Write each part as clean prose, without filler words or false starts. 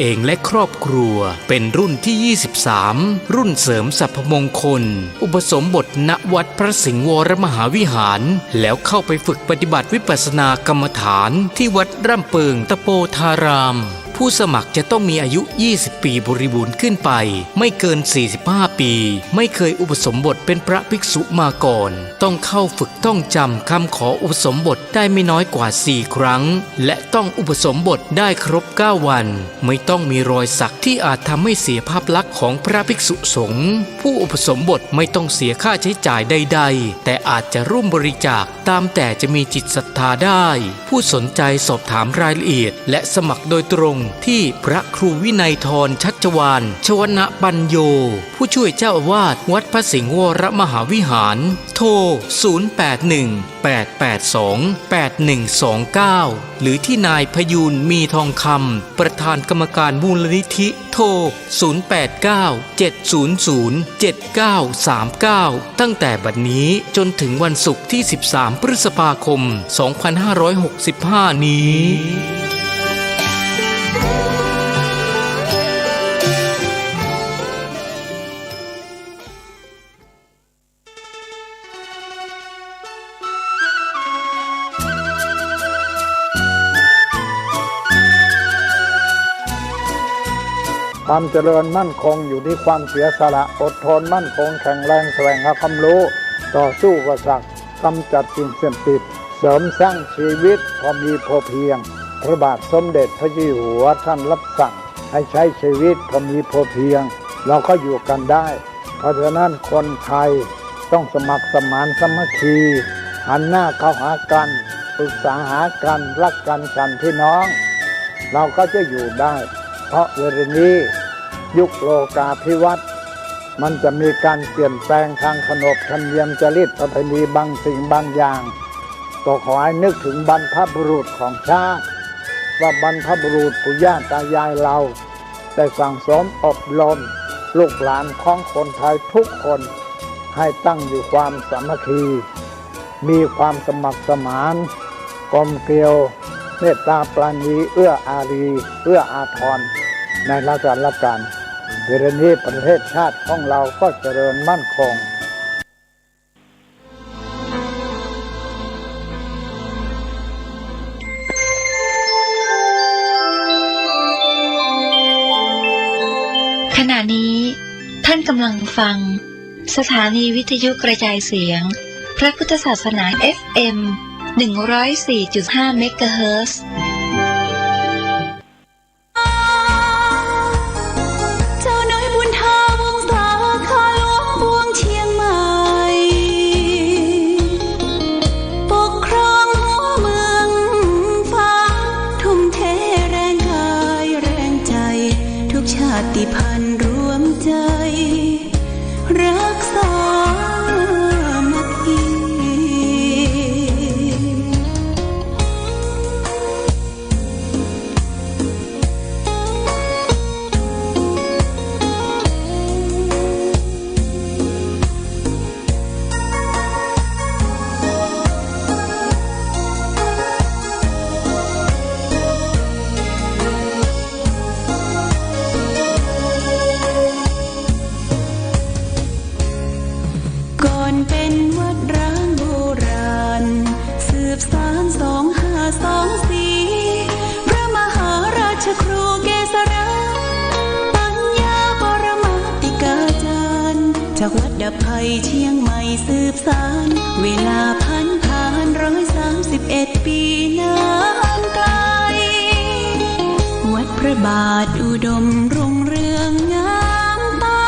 เองและครอบครัวเป็นรุ่นที่ 23 รุ่นเสริมสรรพมงคลอุปสมบทณวัดพระสิงห์วรมหาวิหารแล้วเข้าไปฝึกปฏิบัติวิปัสสนากรรมฐานที่วัดร่ำเปิงตะโปธารามผู้สมัครจะต้องมีอายุ 20 ปีบริบูรณ์ขึ้นไปไม่เกิน 45 ปีไม่เคยอุปสมบทเป็นพระภิกษุมาก่อนต้องเข้าฝึกต้องจำคำขออุปสมบทได้ไม่น้อยกว่า 4 ครั้งและต้องอุปสมบทได้ครบ 9 วันไม่ต้องมีรอยสักที่อาจทำให้เสียภาพลักษณ์ของพระภิกษุสงฆ์ผู้อุปสมบทไม่ต้องเสียค่าใช้จ่ายใดๆแต่อาจจะร่วมบริจาคตามแต่จะมีจิตศรัทธาได้ผู้สนใจสอบถามรายละเอียดและสมัครโดยตรงที่พระครูวินัยธรชัชวาลชวนะปัญโยผู้ช่วยเจ้าอาวาสวัดพระสิงห์วรมหาวิหารโทร 0818828129 หรือที่นายพยูนมีทองคำประธานกรรมการมูลนิธิโทร 0897007939 ตั้งแต่บัดนี้จนถึงวันศุกร์ที่ 13 พฤษภาคม 2565 นี้ความเจริญมั่นคงอยู่ที่ความเสียสละอดทนมั่นคงแข็งแรงแสวงหาความรู้ต่อสู้กับศักดิ์กำจัดสิ่งเสพติดเสริมสร้างชีวิตพอมีพอเพียงพระบาทสมเด็จพระเจ้าอยู่หัวท่านรับสั่งให้ใช้ชีวิตพอมีพอเพียงเราก็อยู่กันได้เพราะฉะนั้นคนไทยต้องสมัครสมานสามัคคีหันหน้าเข้าหากันปรึกษาหากันรักกันฉันพี่น้องเราก็จะอยู่ได้เพราะเวลานี้ยุคโลกาภิวัตน์มันจะมีการเปลี่ยนแปลงทางขนบธรรมเนียมจริยประเพณีบางสิ่งบางอย่างก็ขอให้นึกถึงบรรพบุรุษของชาติว่าบรรพบุรุษปู่ย่าตายายเราได้สั่งสมอบรมลูกหลานของคนไทยทุกคนให้ตั้งอยู่ความสามัคคีมีความสมัครสมานกลมเกลียวเมตตาปราณีเอื้ออารีเอื้ออาทรในละกันเวลานี้ประเทศชาติของเราก็เจริญมั่นคงขณะนี้ท่านกำลังฟังสถานีวิทยุกระจายเสียงพระพุทธศาสนา FM 104.5 เมกะเฮิรตซ์จากวัดดับภัยเชียงใหม่สืบสานเวลาผ่าน131 ปีนานไกลวัดพระบาทอุดมรุ่งเรืองงามตา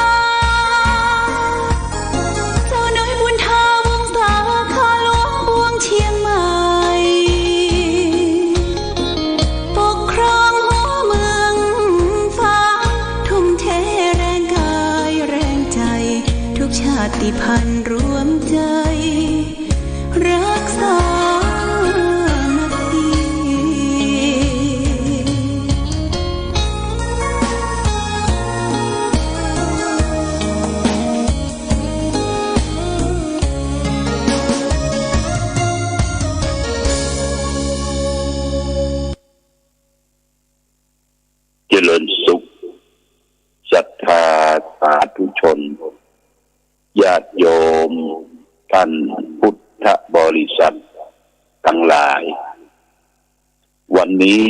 เจ้าน้อยบุญทาวงศาข้าหลวงปวงเชียงใหม่ปกครองหัวเมืองฟ้าทุ่มเทแรงกายแรงใจทุกชาติพันธุ์รวมใจรักษามัคคีเจริญ ธุชนญาติโยมท่านพุทธบริษัททั้งหลายวันนี้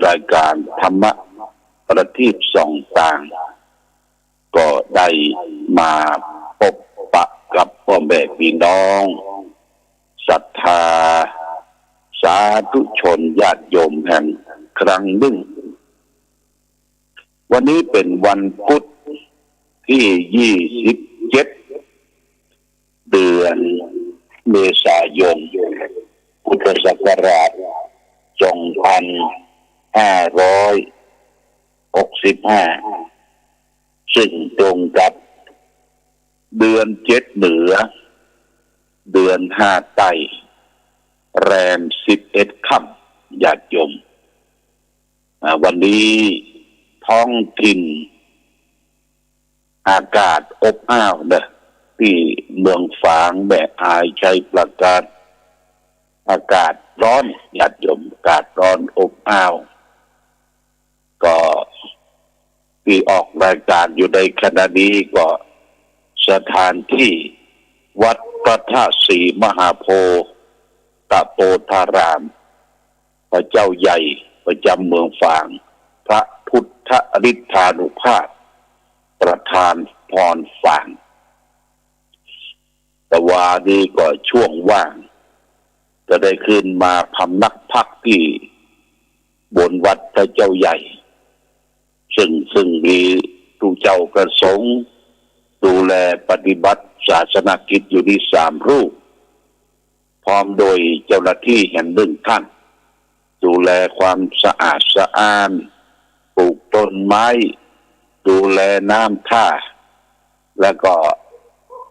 รายการธรรมะประทีปส่องต่างก็ได้มาพบปะกับพ่อแม่พี่น้องศรัทธาสาธุชนญาติโยมแห่งครั้งหนึ่งวันนี้เป็นวันพุธที่27เดือนเมษายนพุทธศักราช2565ซึ่งตรงกับเดือน7เหนือเดือน5ใต้แรม11ค่ำญาติโยมวันนี้ท้องถิ่นอากาศอบอ้าวนะที่เมืองฝางแม่อายชัยประการอากาศร้อนญาติโยมอากาศร้อนอบอ้าวก็ที่ออกรายการอยู่ในขณะนี้ก็สถานที่วัดพระธาตุศรีมหาโพธิ์ตะโปธารามพระเจ้าใหญ่ประจำเมืองฝางพระพุทธฤทธานุภาพประธานพรฝางแต่ว่านี้ก็ช่วงว่างจะได้ขึ้นมาพำนักพักที่บนวัดพระเจ้าใหญ่ซึ่งมีผู้เจ้ากระสงฆ์ดูแลปฏิบัติศาสนกิจอยู่ที่3 รูปพร้อมโดยเจ้าหน้าที่แห่งหนึ่งท่านดูแลความสะอาดสะอ้านปลูกต้นไม้ดูแลน้ำท่าแล้วก็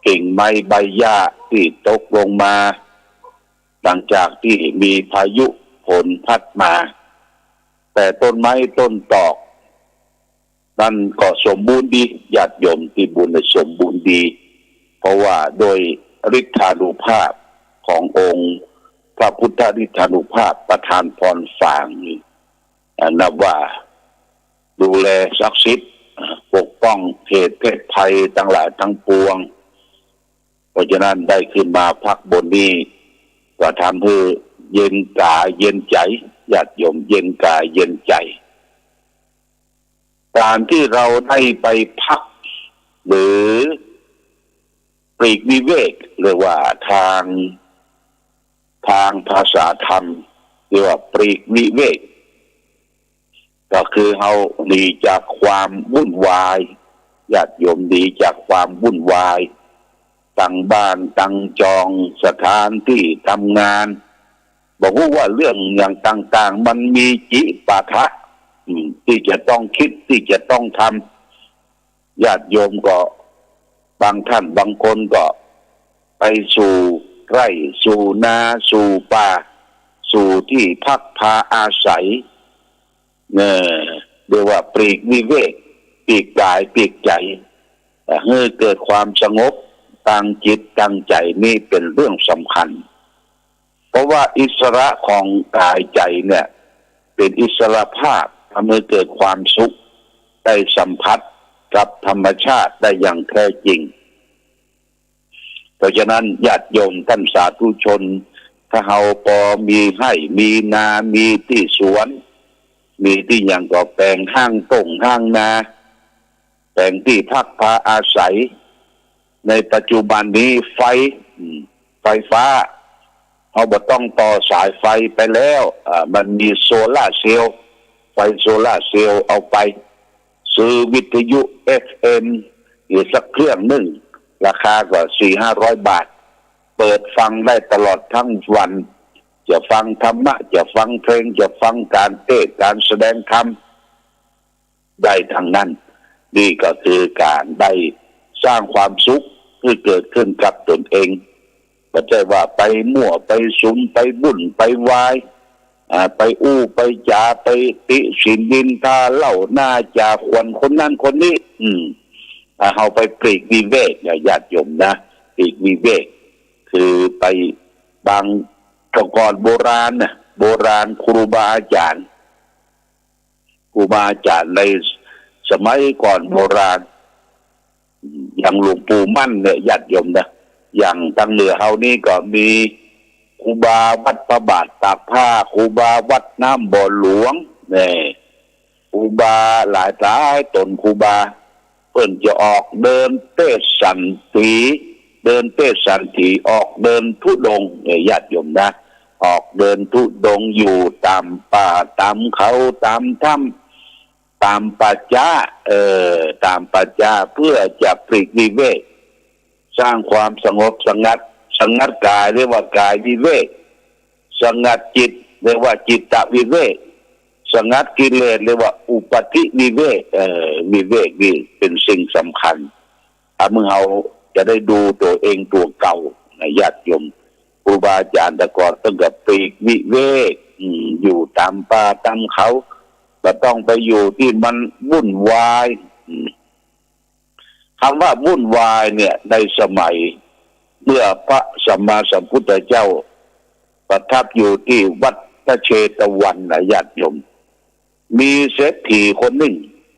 กิ่งไม้ใบหญ้าที่ตกลงมาหลังจากที่มีพายุฝนพัดมาแต่ต้นไม้ต้นตอกนั่นก็สมบูรณ์ดีญาติโยมที่บุญสมบูรณ์ดีเพราะว่าโดยฤทธานุภาพขององค์พระพุทธฤทธานุภาพประทานพรฝางนับว่าดูแลศักดิ์สิทธิ์ปกป้องเหตุเพศภัยทั้งหลายทั้งปวงเพราะฉะนั้นได้ขึ้นมาพักบนนี้ก็ทำให้เย็นกายเย็นใจญาติโยมเย็นกายเย็นใจการที่เราได้ไปพักหรือปลีกวิเวกเรียกว่าทางภาษาธรรมเรียกว่าปลีกวิเวกก็คือเราหนีจากความวุ่นวายญาติโยมหนีจากความวุ่นวายตั้งบ้านตั้งจองสถานที่ทำงานบอกว่าเรื่องอย่างต่างๆมันมีจิปาทะที่จะต้องคิดที่จะต้องทำญาติโยมก็บางท่านบางคนก็ไปสู่ไร่สู่นาสู่ป่าสู่ที่พักพาอาศัยเรียกว่าปลีกวิเวกปลีกกายปลีกใจให้เกิดความสงบตั้งจิตตั้งใจนี่เป็นเรื่องสำคัญเพราะว่าอิสระของกายใจเนี่ยเป็นอิสระภาพทำให้เกิดความสุขได้สัมผัสกับธรรมชาติได้อย่างแท้จริงเพราะฉะนั้นญาติโยมท่านสาธุชนถ้าเฮาพอมีให้มีนามีที่สวนมีที่อย่างก็แปลงห้างต้งห้างนาแปลงที่พักพาอาศัยในปัจจุบันนี้ไฟฟ้าเขาบ่ต้องต่อสายไฟไปแล้วมันมีโซล่าเซลล์ไฟโซล่าเซลล์เอาไปซื้อวิทยุ FM อีกสักเครื่องหนึ่งราคาก็ 400-500 บาทเปิดฟังได้ตลอดทั้งวันจะฟังธรรมะจะฟังเพลงจะฟังการเทศน์การแสดงธรรมได้ทั้งนั้นนี่ก็คือการได้สร้างความสุขที่เกิดขึ้นกับตนเองไม่ใช่ว่าไปมั่วไปสุมไปบุ่นไปวายไปอู้ไปจาไปติฉินดินทาเล่าหน้าจ่าควนคนนั้นคนนี้เอาไปปลีกวิเวกญาติโยมนะปลีกวิเวกคือไปบางก่อนโบราณครูบาอาจารย์ในสมัยก่อนโบราณ อย่างหลวงปู่มั่นเนี่ยญาติโยมนะอย่างทางเหนือเฮานี่ก็มีครูบาวัดพระบาทตากผ้าครูบาวัดน้ำบ่อหลวงเนี่ยครูบาหลายตนครูบาเพิ่นจะออกเดินเทศสันติออกเดินธุดงค์เนี่ยญาติโยมนะออกเดินธุดงค์อยู่ตามป่าตามเขาตามถ้ำตามป่าช้าตามป่าช้าเพื่อจะปลีกวิเวกสร้างความสงบสงัดกายเรียกว่ากายวิเวกสงัดจิตเรียกว่าจิตตวิเวกสงัดกิเลสเรียกว่าอุปธิวิเวกวิเวกนี่เป็นสิ่งสำคัญถ้ามึงเอาจะได้ดูตัวเองตัวเก่าในญาติโยมครูบาอาจารย์แต่ก่อนต้องกับปลีกวิเวกอยู่ตามป่าตามเขาก็ต้องไปอยู่ที่มันวุ่นวายคำว่าวุ่นวายเนี่ยในสมัยเมื่อพระสัมมาสัมพุทธเจ้าประทับอยู่ที่วัดพระเชตวันนะญาติโยมมีเศรษฐีคนหนึ่ง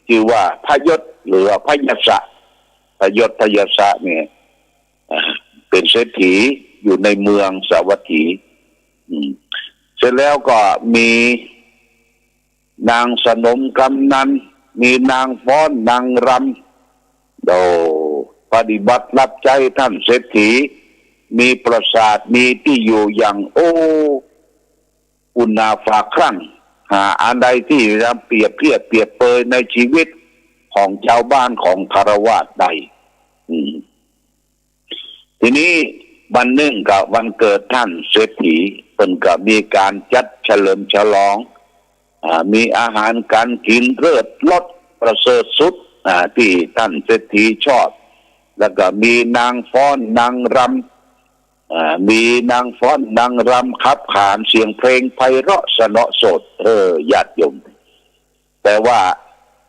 ชื่อว่าพยศหรือพยศะพยศะเนี่ยเป็นเศรษฐีอยู่ในเมืองสาวัตถีเสร็จแล้วก็มีนางสนมกำนันมีนางฟ้อนนางรำปฏิบัติรับใจท่านเศรษฐีมีปราสาทมีที่อยู่อย่างอุณาฟ้าครั่งหาอันใดที่จะเปรียบเปรยในชีวิตของชาวบ้านของคารวาสใดทีนี้วันหนึ่งกับวันเกิดท่านเศรษฐีเพิ่นก็มีการจัดเฉลิมฉลองมีอาหารการกินเลิศรสประเสริฐสุดที่ท่านเศรษฐีชอบแล้วก็มีนางฟ้อนนางรำมีนางฟ้อนนางรำขับขานเสียงเพลงไพเราะสนอสดญาติโยมแต่ว่า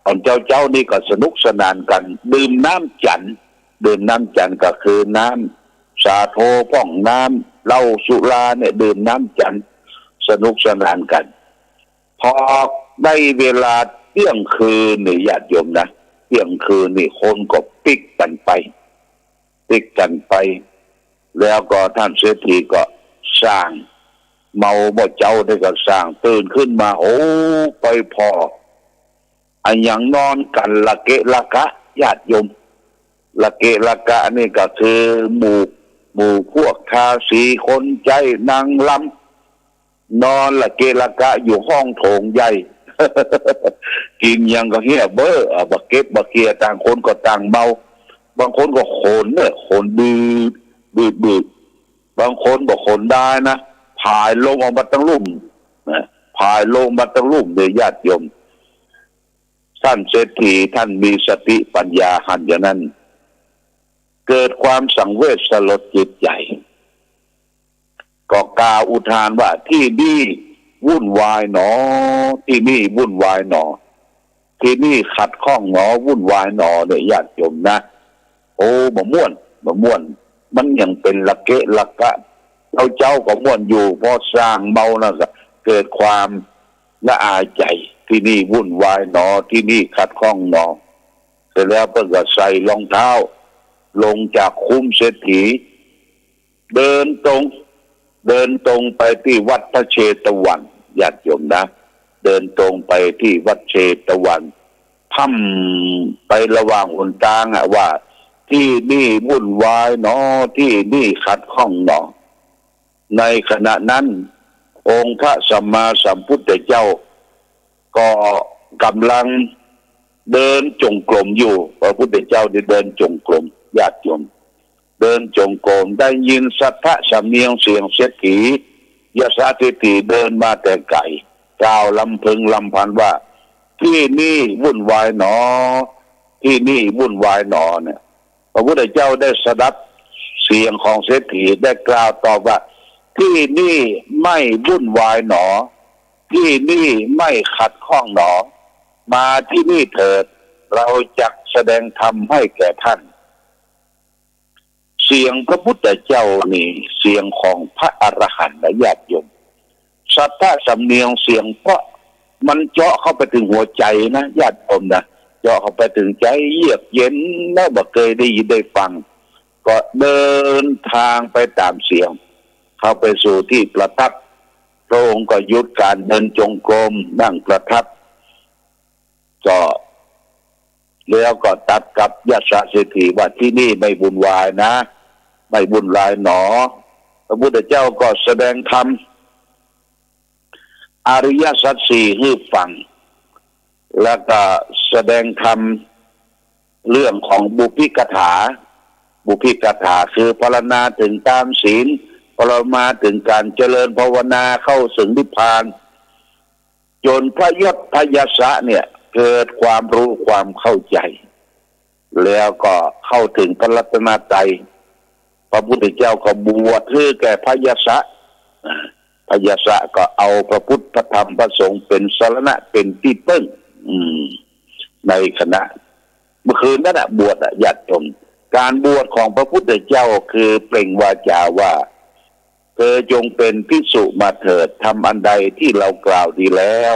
ตอนเจ้านี่ก็สนุกสนานกันดื่มน้ำจันทร์ก็คือน้ำสาโทพ่องน้ำเหล้าสุราเนี่ยดื่มน้ำจันทร์สนุกสนานกันพอได้เวลาเที่ยงคืนนี่ญาติโยมนะเที่ยงคืนนี่คนก็ปิกกันไปแล้วก็ท่านเศรษฐีก็สร้างเมาบ่เจ้าได้ก็สร้างตื่นขึ้นมาไปพออันอย่างนอนกันละเกะละกะญาติโยมละเกะละกะนี่ก็คือหมู่พวกทาสีคนใจนางลำนอนละเกะละกะอยู่ห้องโถงใหญ่ กินยังก็เฮียเบ้อบักเก็บบักเกียต่างคนก็ต่างเมาบางคนก็โขนบืดบางคนก็โขนได้นะพายลงออกมาตั้งลุ่มเลยญาติโยมท่านเศรษฐีท่านมีสติปัญญาหันอย่างนั้นเกิดความสังเวชสลดจิตใจก็กล่าวอุทานว่าที่นี่วุ่นวายหนอที่นี่วุ่นวายหนอที่นี่ขัดข้องหนอวุ่นวายหนอเนี่ยญาติโยมนะบ่ม่วนมันยังเป็นละเกะละกะเจ้าก็ม่วนอยู่พอสร้างเมานะก็เกิดความละอายใจที่นี่วุ่นวายหนอที่นี่ขัดข้องหนอเสร็จแล้วเพิ่นก็ใส่รองเท้าลงจากคุ้มเศรษฐีเดินตรงไปที่วัดพระเชตวันญาติโยมนะเดินตรงไปที่วัดเชตวันพั่มไประหว่างหนทางว่าที่นี่วุ่นวายหนอที่นี่ขัดข้องหนอในขณะนั้นองค์พระสัมมาสัมพุทธเจ้าก็กำลังเดินจงกรมอยู่พระพุทธเจ้าได้เดินจงกรมญาติโยมเดินจงกรมได้ยินสัทธะสำเนียงเสียงเศรษฐียศเศรษฐีเดินมาแต่ไกลกล่าวลำพึงลำพันว่าที่นี่วุ่นวายหนอที่นี่วุ่นวายหนอเนี่ยพระพุทธเจ้าได้สดับเสียงของเศรษฐีได้กล่าวตอบว่าที่นี่ไม่วุ่นวายหนอที่นี่ไม่ขัดข้องหนอมาที่นี่เถิดเราจักแสดงธรรมให้แก่ท่านเสียงพระพุทธเจ้านี่เสียงของพระอรหันต์ญาติโยมสัทธะสำเนียงเสียงเพราะมันเจาะเข้าไปถึงหัวใจนะญาติโยมนะ เจาะเข้าไปถึงใจเยือกเย็นแล้วบ่เคยได้ยินได้ฟังก็เดินทางไปตามเสียงเข้าไปสู่ที่ประทับพระองค์ก็หยุดการเดินจงกรมนั่งประทับก็แล้วก็ตัดกับยศเศรษฐีว่าที่นี่ไม่บุญวายนะไม่บุญวายหนอพระพุทธเจ้าก็แสดงธรรมอริยสัจสี่ให้ฟังแล้วก็แสดงธรรมเรื่องของบุพพิกถาคือพรรณนาถึงตามศีลพรณนาถึงการเจริญภาวนาเข้าถึงนิพพานจนพระยศพยสะเนี่ยเกิดความรู้ความเข้าใจแล้วก็เข้าถึงพระรัตนตรัยพระพุทธเจ้าก็บวชให้แก่พยสะพยสะก็เอาพระพุทธพระธรรมพระสงฆ์เป็นสรณะเป็นที่พึ่งในขณะเมื่อคืนนั้นบวชญาติโยมการบวชของพระพุทธเจ้าคือเปล่งวาจาว่าเธอจงเป็นภิกษุมาเถิดทำอันใดที่เรากล่าวดีแล้ว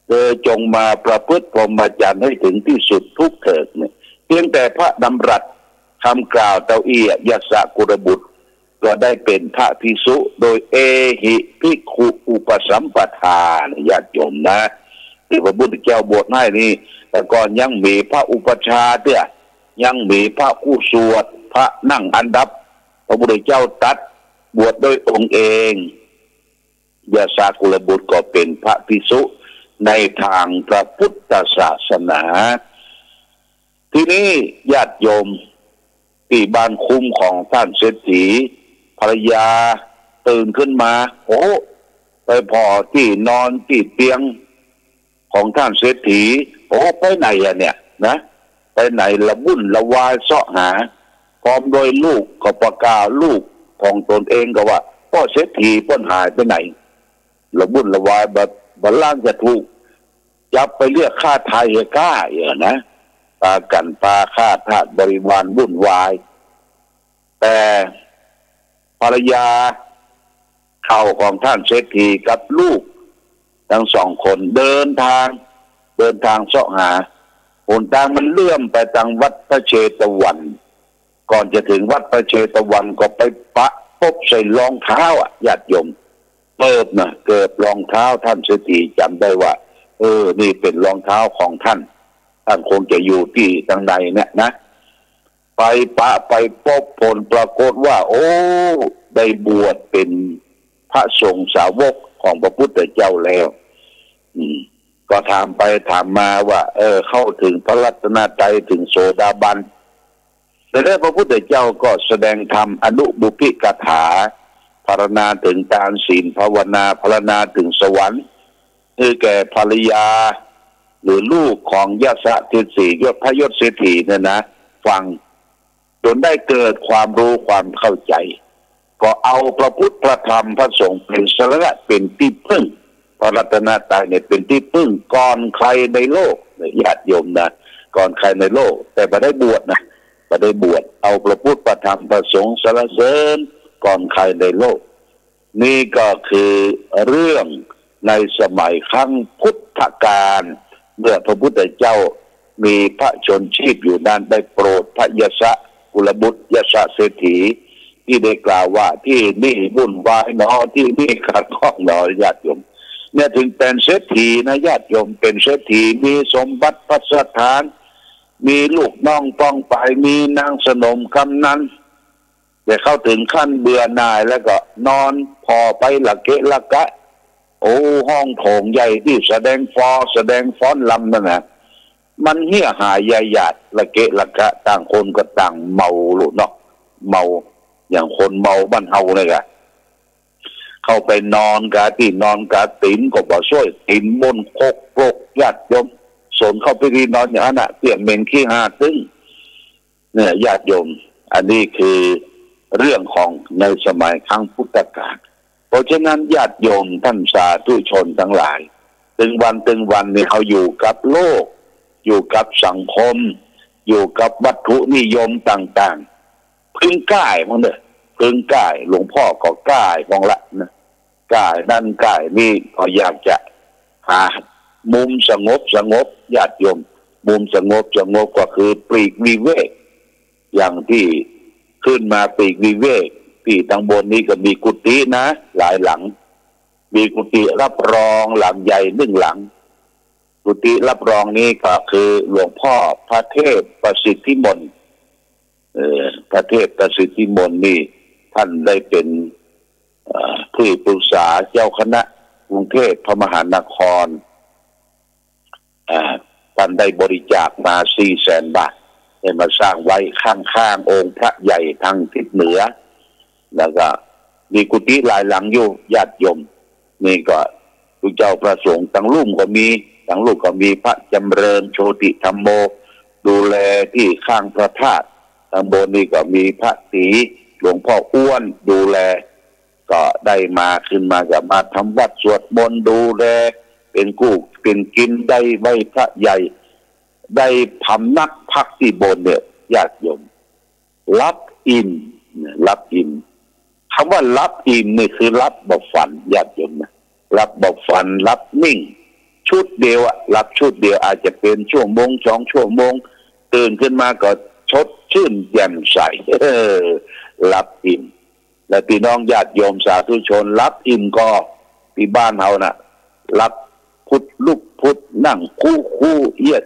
เธอจงมาประพฤติพรหมจรรย์ให้ถึงที่สุดทุกเถิดเนี่ยเพียงแต่พระดำรัสคำกล่าวเต้าอี้ยศกุลบุตรก็ได้เป็นพระภิกษุโดยเอหิภิกขุอุปสัมปทาญาติโยมนะที่พระพุทธเจ้าบวชให้นี่แต่ก่อนยังมีพระอุปชาเตี้ยยังมีพระผู้สวดพระนั่งอันดับพระพุทธเจ้าตัดบวชโดยองค์เองยศกุลบุตรก็เป็นพระภิกษุในทางพระพุทธศาสนาทีนี้ญาติโยมที่บ้านคุ้มของท่านเศรษฐีภรรยาตื่นขึ้นมาโอ้ไปพอที่นอนที่เตียงของท่านเศรษฐีโอ้ไปไหนอะเนี่ยนะไปไหนละวุ่นละวายเสาะหาพร้อมโดยลูกก็ประกาศลูกของตนเองก็ว่าพ่อเศรษฐีป้นหายไปไหนละวุ่นละวายแบบบัลลังก์จะถูกจับไปเรียกฆ่าไทยกล้าอย่างนะปากันปาฆ่าทาสบริวารวุ่นวายแต่ภรรยาเข้าของท่านเศรษฐีกับลูกทั้งสองคนเดินทางเสาะหาหนทางมันเลื่อมไปทางวัดพระเชตวันก่อนจะถึงวัดพระเชตวันก็ไปปะพบใส่รองเท้าญาติโยมเกิดรองเท้าท่านเศรษฐีจำได้ว่านี่เป็นรองเท้าของท่านคงจะอยู่ที่ทางใดเนี่ยนะไปปะไปพบผลปรากฏว่าโอ้ได้บวชเป็นพระสงฆ์สาวกของพระพุทธเจ้าแล้วก็ถามไปถามมาว่าเข้าถึงพระรัตนตรัยถึงโสดาบันแต่แล้วพระพุทธเจ้าก็แสดงธรรมอนุบุพพิกถาพรรณนาถึงทานศีลภาวนาพรรณนาถึงสวรรค์คือแก่ภรรยาหรือลูกของยศเศรษฐียศพระยศเศรษฐีเนี่ยนะฟังจนได้เกิดความรู้ความเข้าใจก็เอาพระพุทธพระธรรมพระสงฆ์เป็นสรณะเป็นที่พึ่งพระรัตนตรัยเนี่ยเป็นที่พึ่งก่อนใครในโลกญาติโยมนะก่อนใครในโลกแต่ไม่ได้บวชนะไม่ได้บวชเอาพระพุทธพระธรรมพระสงฆ์สรรเสริญก่อนใครในโลกนี่ก็คือเรื่องในสมัยครั้งพุทธกาลเมื่อพระพุทธเจ้ามีพระชนชีพอยู่นั้นได้โปรดพระยศกุลบุตรยศเศรษฐีที่ได้กล่าวว่าที่นี่วุ่นวายหนอที่นี่ขัดข้องหนอญาติโยมเนี่ยถึงเป็นเศรษฐีนะญาติโยมเป็นเศรษฐีมีสมบัติพัสถานมีลูกน้องป้องไปมีนางสนมกำนันแต่เข้าถึงขั้นเบื่อหน่ายแล้วก็นอนพอไปละเกะละกะโอ้ห้องโถงใหญ่ที่แสดงฟ้อนลำนั่นนะมันเหี้ยหายใหญ่หยาดละเกะละกะต่างคนก็ต่างเมาหลุดเนาะเมาอย่างคนเมาบ้านเฮาเลยกะเข้าไปนอนกะที่นอนกะตินก็บ่ช่วยตินบนโคกโปกญาติโยมสนเข้าไปที่นอนอย่างนั้นเปียกเหม็นขี้หาตึ้งเนี่ยญาติโยมอันนี้คือเรื่องของในสมัยครั้งพุทธกาลเพราะฉะนั้นญาติโยมท่านสาธุชนทั้งหลายตึงวันเนี่ยเขาอยู่กับโลกอยู่กับสังคมอยู่กับวัตถุนิยมต่างๆพึ่งก่ายมั้งเนี่ยพึ่งก่ายหลวงพ่อก็ก่ายมองละนะก่ายนั่นก่ายนี่ก็อยากจะหามุมสงบญาติโยม มุมสงบก็คือปลีกวิเวกอย่างที่ขึ้นมาปลีกวิเวกที่ทางบนนี้ก็มีกุฏินะหลายหลังมีกุฏิรับรองหลังใหญ่1 หลังกุฏิรับรองนี้ก็คือหลวงพ่อพระเทพประสิทธิมนต์พระเทพประสิทธิมนต์นี่ท่านได้เป็นผู้ปรึกษาเจ้าคณะกรุงเทพพระมหานครท่านได้บริจาคมา 400,000 บาทได้มาสร้างไว้ข้างองค์พระใหญ่ทางทิศเหนือแล้วก็มีกุฏิหลายหลังอยู่ญาติโยมนี่ก็พระเจ้าประสงค์ทั้งลุ่มก็มีทั้งลูกก็มีพระจำเริญโชติธรรมโมดูแลที่ข้างพระธาตุทางบนนี่ก็มีพระศรีหลวงพ่ออ้วนดูแลก็ได้มาขึ้นมากับมาทำวัดสวดมนต์ดูแลเป็นกู้เป็นกินได้ไว้พระใหญ่ได้พำนักพักที่บนเนี่ยญาติโยมรับอิ่มคำว่ารับอิ่มนี่คือรับบ่ฝันญาติโยมนะรับบ่ฝันรับนิ่งชุดเดียวรับชุดเดียวอาจจะเป็นชั่วโมง2 ชั่วโมงตื่นขึ้นมาก็ชดชื่นแจ่มใสรับอิ่มและพี่น้องญาติโยมสาธุชนรับอิ่มก็ที่บ้านเฮาน่ะรับพุทธลุกพุทธนั่งคู่เอียด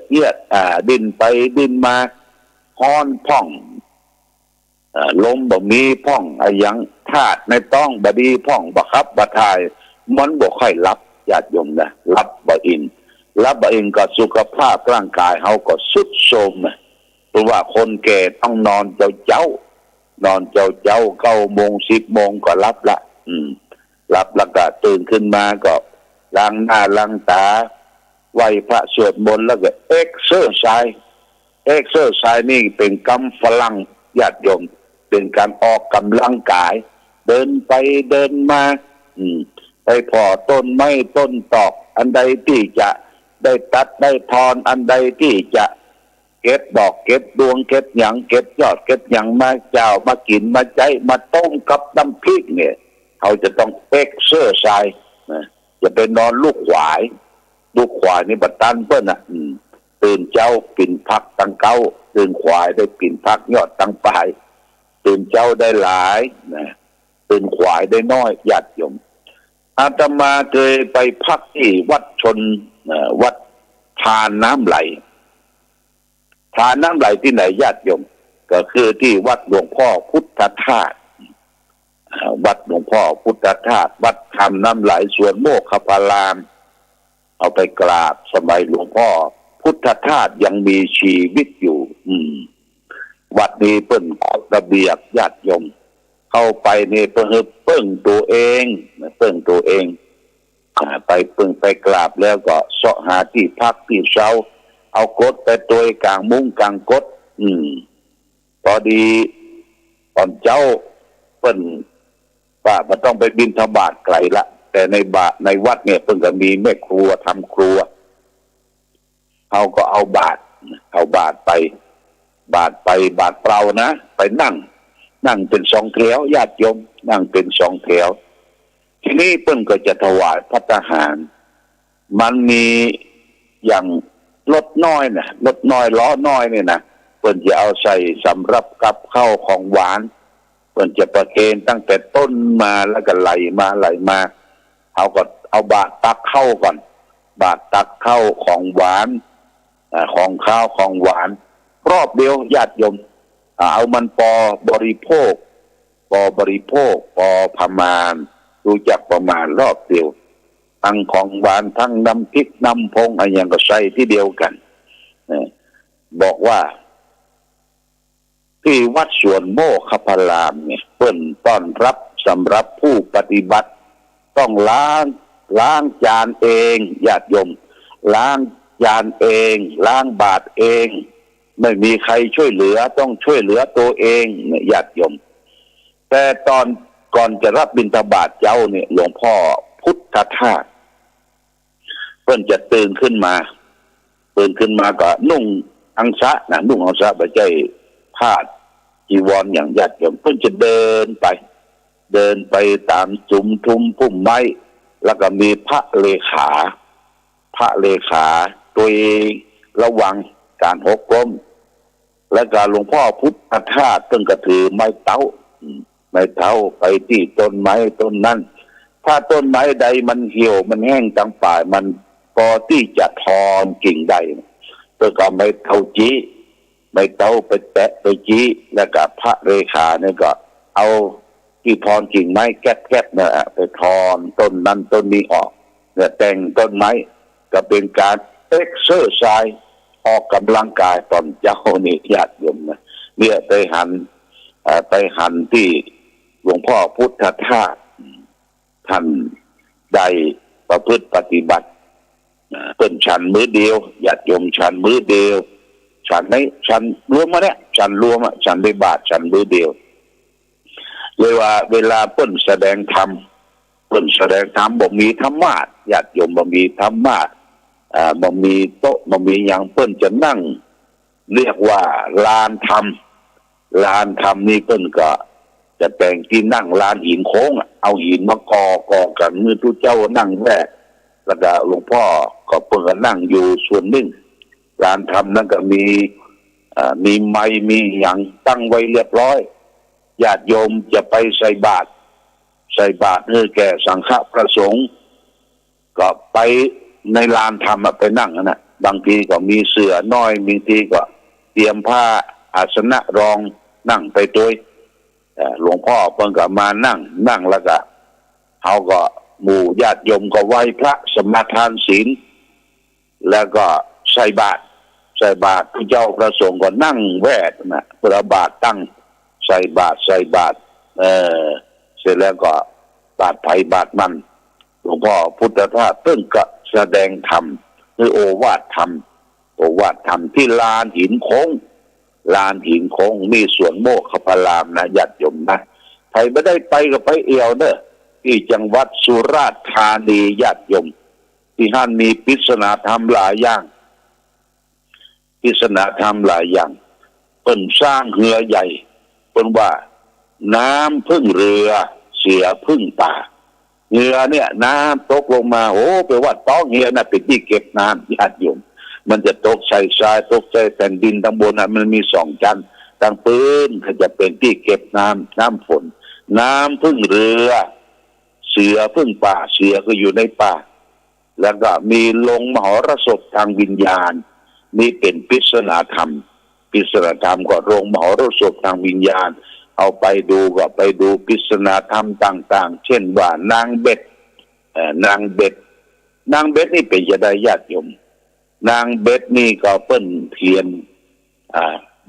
ดินไปดินมาฮ้อนพ่องลมบ่มีพ่องอย่างธาตุในต้องบดีพ่องบัครับบ่ทายมันบ่ค่อยรับญาติโยมนะรับบ่อินก็สุขภาพร่างกายเฮาก็ทรุดโทรมเพราะว่าคนแก่ต้องนอนเจ้านอนเจ้า9 โมง 10 โมงก็รับละรับแล้วก็ตื่นขึ้นมาก็ล้างหน้าล้างตาไหว้พระสวดมนต์แล้วก็เอ็กเซอร์ไซส์นี่เป็นกรรมฝรั่งญาติโยมเป็นการออกกำลังกายเดินไปเดินมาไปพอต้นไม้ต้นตอกอันใดที่จะได้ตัดได้ทอนอันใดที่จะเก็บดอกเก็บดวงเก็บหยังเก็บยอดเก็บหยังมาเจ้ามากินมาใจมาต้มกับน้ำพริกเนี่ยเขาจะต้องเอ็กเซอร์ไซส์นะจะไปนอนลูกขวายนี่บัดตันเพิ่นตื่นเจ้าปิ่นพักตั้งเก้าตื่นขวายได้ปิ่นพักยอดตั้งปลายตื่นเจ้าได้หลายนะตื่นขวายได้น้อยญาติโยมอาตมาเคยไปพักที่วัดวัดทานน้ำไหลที่ไหนญาติโยมก็คือที่วัดหลวงพ่อพุทธทาสวัดหลวงพ่อพุทธทาสวัดทำน้ำไหลสวนโมกขพารามเอาไปกราบสมัยหลวงพ่อพุทธทาสยังมีชีวิตอยู่วัดนี้เปิ้นระเบียบญาติโยมเข้าไปนี่เปิ้งตัวเองไปไปกราบแล้วก็เสาะหาที่พักที่เช้าเอากดไปตัวกลางมุ้งกลางกดพอดีตอนเจ้าเปิ้นว่ามันต้องไปบิณฑบาตไกลละแต่ในวัดเนี่ยเพิ่นก็มีแม่ครัวทำครัวเขาก็เอาบาตรไปบาตรเปล่านะไปนั่งเป็น2 แถวญาติโยมนั่งเป็น2 แถวทีนี้เพิ่นก็จะถวายภัตตาหารมันมีอย่างรถน้อยล้อน้อยเนี่ยนะเพิ่นจะเอาใส่สำหรับกับข้าวของหวานเพิ่นจะประเคนตั้งแต่ต้นมาแล้วก็ไหลมาเอาก็เอาบาตรตักเข้าก่อนบาตรตักเข้าของหวานของข้าวของหวานรอบเดียวญาติโยมเอามันพอบริโภคพอประมาณรู้จักประมาณรอบเดียวทั้งของหวานทั้งน้ำพริกน้ำพงอะไรอย่างก็ใส่ที่เดียวกันบอกว่าที่วัดสวนโมกขพารามเนี่ยเปิ้นต้อนรับสำหรับผู้ปฏิบัติต้องล้างจานเองญาติโยมล้างจานเองล้างบาตรเองไม่มีใครช่วยเหลือต้องช่วยเหลือตัวเองญาติโยมแต่ตอนก่อนจะรับบิณฑบาตเจ้าเนี่ยหลวงพ่อพุทธทาสเพิ่นจะตื่นขึ้นมาก็นุ่งอังสะบ่ใช่ผ้าจีวรอย่างญาติโยมเพิ่นจะเดินไปตามจุมทุมพุ่มไม้แล้วก็มีพระเลขาตัวเองระวัง การหกล้มและการหลวงพ่อพุทธทาสตึงกระถือไม้เต้าไปที่ต้นไม้ต้นนั้นถ้าต้นไม้ใดมันเหี่ยวมันแห้งตั้งป่ายมันพอที่จะทอนกิ่งได้ก็ไม้เต้าจี้ไม้เต้าไปแตะไปจี้แล้วก็พระเรขาเนี่ยก็เอาที่ทอนกิ่งไม้แก๊บๆเนี่ยไปทอนต้นนั้นต้นนี้ออกเนี่ยแต่งต้นไม้ก็เป็นการเอ็กเซอร์ไซส์ออกกำลังกายตอนเจ้านี่ญาติโยมนะเนี่ยไปหันที่หลวงพ่อพุทธทาสท่านได้ประพฤติปฏิบัติเป็นฉันมื้อเดียวญาติโยมฉันมื้อเดียวฉันไม่ฉันรวมมาเนี่ยฉันรวมฉันได้บาทฉันมื้อเดียวเลยว่าเวลาเปิ้นแสดงธรรมบ่มีธรรมะญาติโยมบ่มีธรรมะบ่มีโต๊ะบ่มีหยังเปิ้นจะนั่งเรียกว่าลานธรรมนี่เปิ้นก็จะแต่งที่นั่งลานหินโค้งเอาหินมากอกันมือทุกเจ้านั่งแรกแล้วก็หลวงพ่อก็เปิ้นก็นั่งอยู่ส่วนหนึ่งลานธรรมนั้นก็มีไม้มีหยังตั้งไว้เรียบร้อยญาติโยมจะไปใส่บาตรให้แก่สังฆประสงค์ก็ไปในลานธรรมไปนั่งนะบางทีก็มีเสื่อน้อยบางทีก็เตรียมผ้าอาสนะรองนั่งไปด้วยหลวงพ่อเพิ่งก็มานั่งแล้วก็เขาก็หมู่ญาติโยมก็ไหว้พระสมาทานศีลแล้วก็ใส่บาตรพระเจ้าประสงค์ก็นั่งแวดนะประบาตตั้งใส่บาตรเสร็จแล้วก็บาตรไผ่บาตรมันหลวงพ่อพุทธทาสเพิ่งก็แสดงธรรมคือโอวาทธรรมที่ลานหินโค้งมีสวนโมกขพารามนะญาติโยมนะใครไม่ได้ไปก็ไปเอวเด้อที่จังหวัดสุราษฎร์ธานีญาติโยมที่ท่านมีปริศนาธรรมหลายอย่างเปิ้นสร้างเรือใหญ่เปิ้นว่าน้ำพึ่งเรือเสียพึ่งป่าเรือเนี่ยน้ำตกลงมาโอ้แปลว่าต้องเรือน่ะเป็นที่เก็บน้ำญาติโยมมันจะตกใส่ทรายตกใส่แผ่นดินทั้งบนมันมีสองชั้นทั้งพื้นก็จะเป็นที่เก็บน้ำฝนน้ำพึ่งเรือเสือพึ่งป่าเสือก็อยู่ในป่าแล้วก็มีลงมหรสพทางวิญญาณนี่เป็นปริศนาธรรมก็โรงมหรสพทางวิญญาณเอาไปดูก็ไปดูปริศนาธรรมต่างๆเช่นว่านางเบ็ดนี่เป็นจะได้ญาติโยมนางเบ็ดนี่ก็เปิ้นเทียน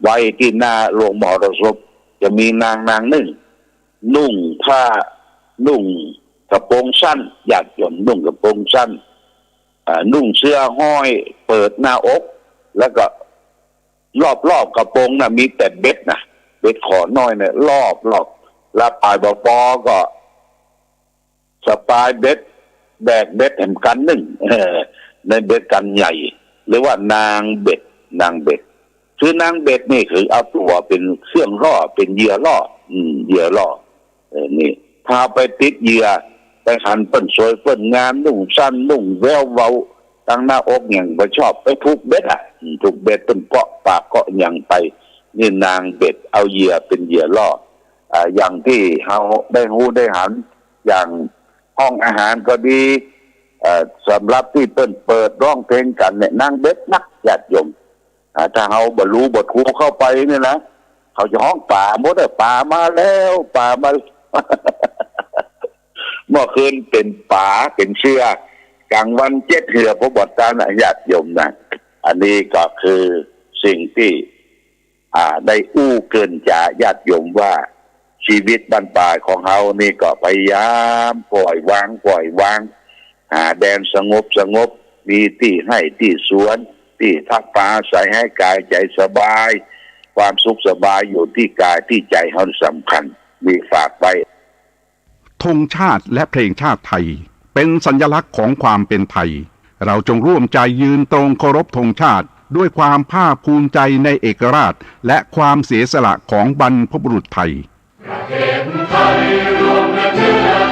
ไว้ที่หน้าโรงมหรสพจะมีนางหนึ่งนุ่งกระโปรงสั้นญาติโยมนุ่งกระโปรงสั้นนุ่งเสื้อห้อยเปิดหน้าอกแล้วก็รอบกระโปรงน่ะมีแต่เบ็ดขอน้อยเนี่ยรอบแล้วปลายปอก็สปายเบ็ดแบกเบ็ดแหมกันหนึ่งในเบ็ดกันใหญ่หรือว่านางเบ็ดคือนางเบ็ดนี่คือเอาตัวเป็นเครื่องล่อเป็นเหยื่อล่อนี่ถ้าไปติดเหยื่อไปหันเปิ้นสวยเปิ้นงามนุ่งสั้นนุ่งแววเว้าตั้งหน้าอกอย่างบ่ชอบไปทุกเบ็ดทุกเบ็ดต้นเกาะปากเกาะอย่างไปนี่นางเบ็ดเอาเหยื่อเป็นเหยื่อล่ออย่างที่เฮาได้ฮู้ได้หันอย่างห้องอาหารก็ดีสำหรับที่เปิดร้องเพลงกันเนี่ยนางเบ็ดนักญาติโยมถ้าเฮาบ่รู้บ่ทูเข้าไปเนี่ยนะเขาจะห้องป่าหมดป่ามาแล้วป่ามา เมื่อคืนเป็นป่าเป็นเชือกลางวันเจ็ดเหือพระบทตานะญาติโยมนะอันนี้ก็คือสิ่งที่ได้อู้เกินจากญาติโยมว่าชีวิตบ้านป่าของเฮานี่ก็พยายามปล่อยวางแดนสงบมีที่ให้ที่สวนที่พักป่าใส่ให้กายใจสบายความสุขสบายอยู่ที่กายที่ใจเฮาสำคัญมีฝากไว้ธงชาติและเพลงชาติไทยเป็นสัญลักษณ์ของความเป็นไทยเราจงร่วมใจยืนตรงเคารพธงชาติด้วยความภาคภูมิใจในเอกราชและความเสียสละของบรรพบุรุษไทยประเทศไทยรวมเชื้อ